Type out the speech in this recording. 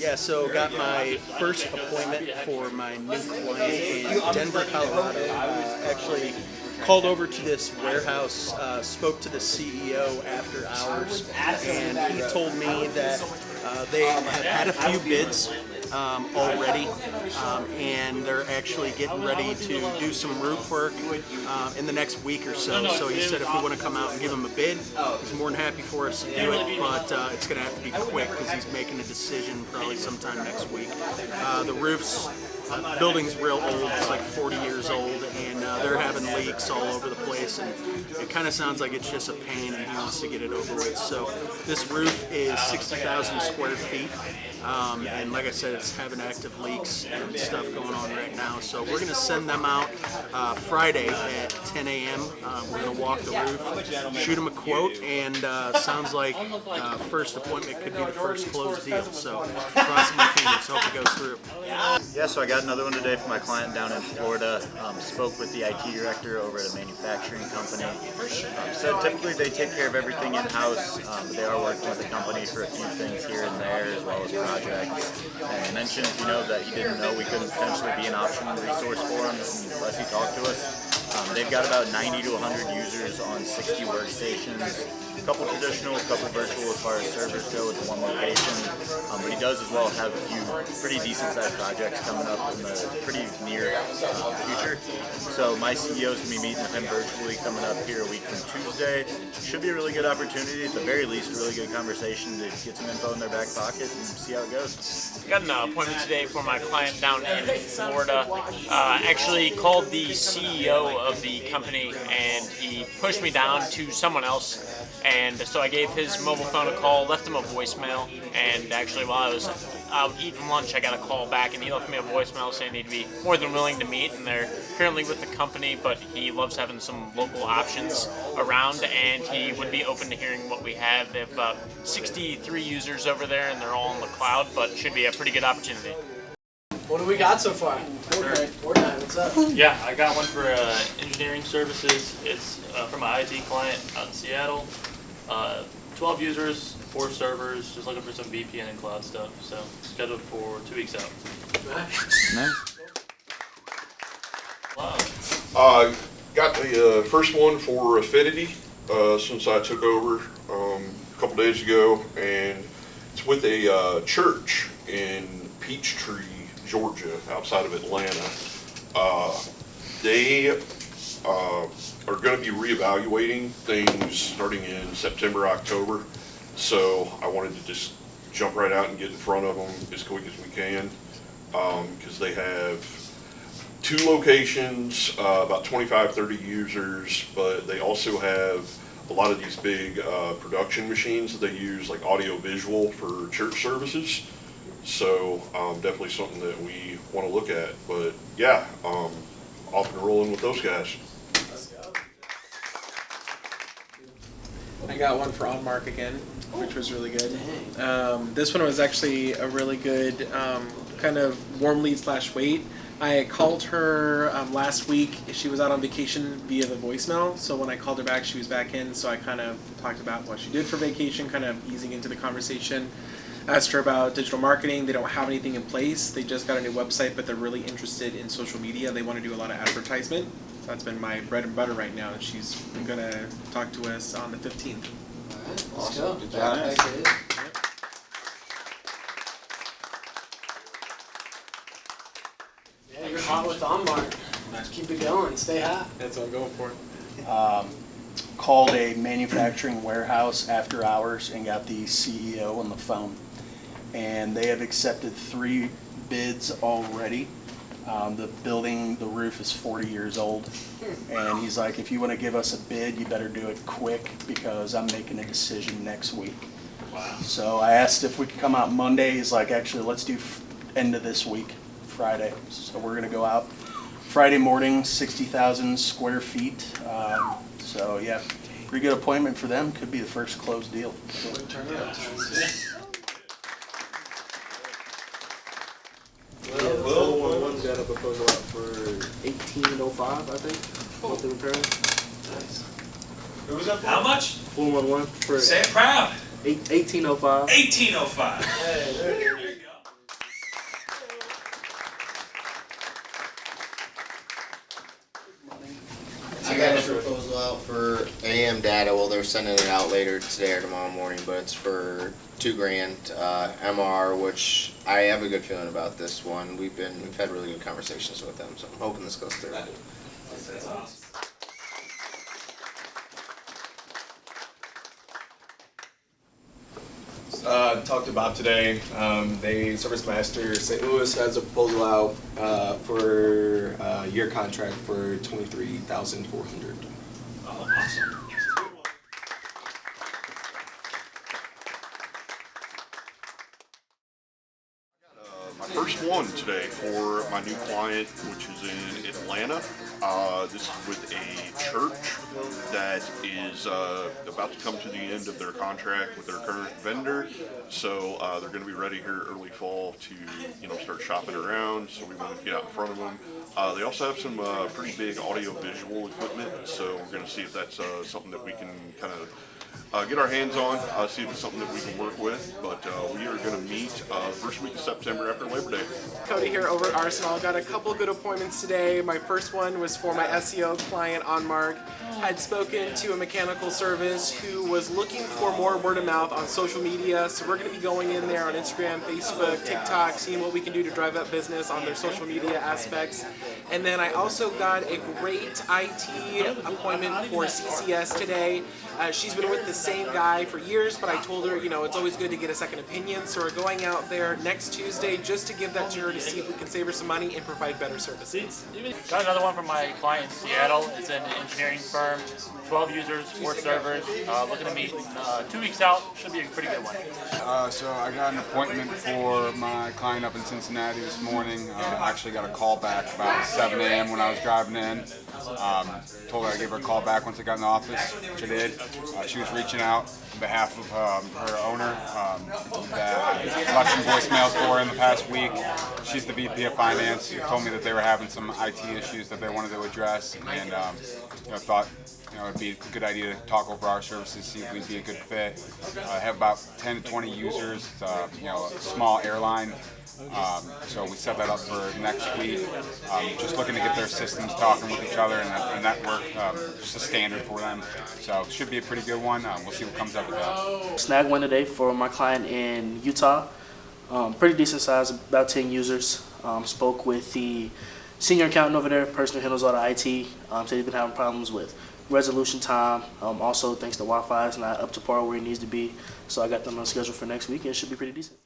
Yeah, so got my first appointment for my new client in Denver, Colorado. Actually called over to this warehouse, spoke to the CEO after hours, and he told me that they have had a few bids already, and they're actually getting ready to do some roof work in the next week or so. So he said if we want to come out and give him a bid, he's more than happy for us to do it, but it's going to have to be quick because he's making a decision probably sometime next week. The building's real old, it's like 40 years old, and they're having leaks all over the place, and it kind of sounds like it's just a pain, and he wants to get it over with. So this roof is 60,000 square feet, and like I said, it's having active leaks and stuff going on right now. So we're going to send them out Friday at 10 a.m. We're going to walk the roof, shoot them a quote, and sounds like first appointment could be the first closed deal. So crossing my fingers, hope it goes through. Yeah, so I got another one today for my client down in Florida. Spoke with the IT director over at a manufacturing company. Said typically they take care of everything in-house, but they are working with the company for a few things here and there as well as projects. And mentioned, that he didn't know we couldn't potentially be an option and resource for him unless he talked to us. They've got about 90 to 100 users on 60 workstations. A couple traditional, a couple virtual as far as servers go with one location, but he does as well have a few pretty decent sized projects coming up in the pretty near future. So my CEO is going to be meeting with him virtually coming up here a week from Tuesday. Should be a really good opportunity, at the very least a really good conversation to get some info in their back pocket and see how it goes. Got an appointment today for my client down in Florida. Actually called the CEO of the company and he pushed me down to someone else. And so I gave his mobile phone a call, left him a voicemail, and actually while I was out eating lunch I got a call back and he left me a voicemail saying he'd be more than willing to meet, and they're currently with the company but he loves having some local options around and he would be open to hearing what we have. They have about 63 users over there and they're all in the cloud, but should be a pretty good opportunity. What do we got so far? Fortnite, what's up? Yeah, I got one for engineering services. It's from my IT client out in Seattle. 12 users, 4 servers, just looking for some VPN and cloud stuff. So scheduled for 2 weeks out. Nice. Wow. Got the first one for Affinity since I took over a couple days ago, and it's with a church in Peachtree, Georgia, outside of Atlanta. They are going to be reevaluating things starting in September, October. So I wanted to just jump right out and get in front of them as quick as we can, because they have 2 locations, about 25, 30 users, but they also have a lot of these big production machines that they use, like audio visual for church services. So definitely something that we want to look at. But yeah, off and rolling with those guys. Let's go. I got one for On Mark again, which was really good. This one was actually a really good kind of warm lead / wait. I called her last week. She was out on vacation via the voicemail, so when I called her back, she was back in, so I kind of talked about what she did for vacation, kind of easing into the conversation. Asked her about digital marketing. They don't have anything in place. They just got a new website, but they're really interested in social media. They want to do a lot of advertisement. So that's been my bread and butter right now, and she's going to talk to us on the 15th. All right, let's go. Good job. Yeah, you're hot with On Mark. Keep it going. Stay hot. That's what I'm going for. Called a manufacturing warehouse after hours and got the CEO on the phone. And they have accepted 3 bids already. The roof is 40 years old. And he's like, if you want to give us a bid, you better do it quick because I'm making a decision next week. Wow. So I asked if we could come out Monday. He's like, actually, let's do end of this week, Friday. So we're going to go out Friday morning, 60,000 square feet. So yeah, pretty good appointment for them. Could be the first closed deal. Good turnaround. Well, one's got a proposal out for $18.05, I think. Monthly repair. Nice. It was up how much? 411 for Say it proud. $18.05. $18.05. Hey, there you go. cam data. Well, they're sending it out later today or tomorrow morning, but it's for $2,000 MR, which I have a good feeling about this one. We've had really good conversations with them, so I'm hoping this goes through. Talked about today. They Service Master St. Louis has a proposal out for a year contract for $23,400. Oh, awesome. My first one today for my new client, which is in Atlanta. This is with a church that is about to come to the end of their contract with their current vendor. So they're going to be ready here early fall to start shopping around. So we want to get out in front of them. They also have some pretty big audio visual equipment. So we're going to see if that's something that we can kind of get our hands on, see if it's something that we can work with. But we are going to meet first week of September after Labor Day. Cody here over at Arsenal. Got a couple good appointments today. My first one was for my SEO client OnMark. I'd spoken to a mechanical service who was looking for more word of mouth on social media. So we're going to be going in there on Instagram, Facebook, TikTok, seeing what we can do to drive up business on their social media aspects. And then I also got a great IT appointment for CCS today. She's been with the same guy for years, but I told her, it's always good to get a second opinion. So we're going out there next Tuesday just to give that to her to see if we can save her some money and provide better services. Got another one from my client in Seattle. It's an engineering firm, 12 users, 4 servers. Looking to meet 2 weeks out. Should be a pretty good one. So I got an appointment for my client up in Cincinnati this morning. I actually got a call back about 7 a.m. when I was driving in. Told her I'd give her a call back once I got in the office, which I did. She was reaching out on behalf of her owner that left some voicemails for her in the past week. She's the VP of Finance. She told me that they were having some IT issues that they wanted to address, and thought it'd be a good idea to talk over our services, see if we'd be a good fit. I have about 10 to 20 users, a small airline. So we set that up for next week. Just looking to get their systems talking with each other and network, just a standard for them. So it should be a pretty good one. We'll see what comes up with that. Snag one today for my client in Utah. Pretty decent size, about 10 users. Spoke with the senior accountant over there, person who handles all the IT. Said he's been having problems with resolution time. Also, thanks to Wi-Fi, it's not up to par where it needs to be. So I got them on schedule for next week, and it should be pretty decent.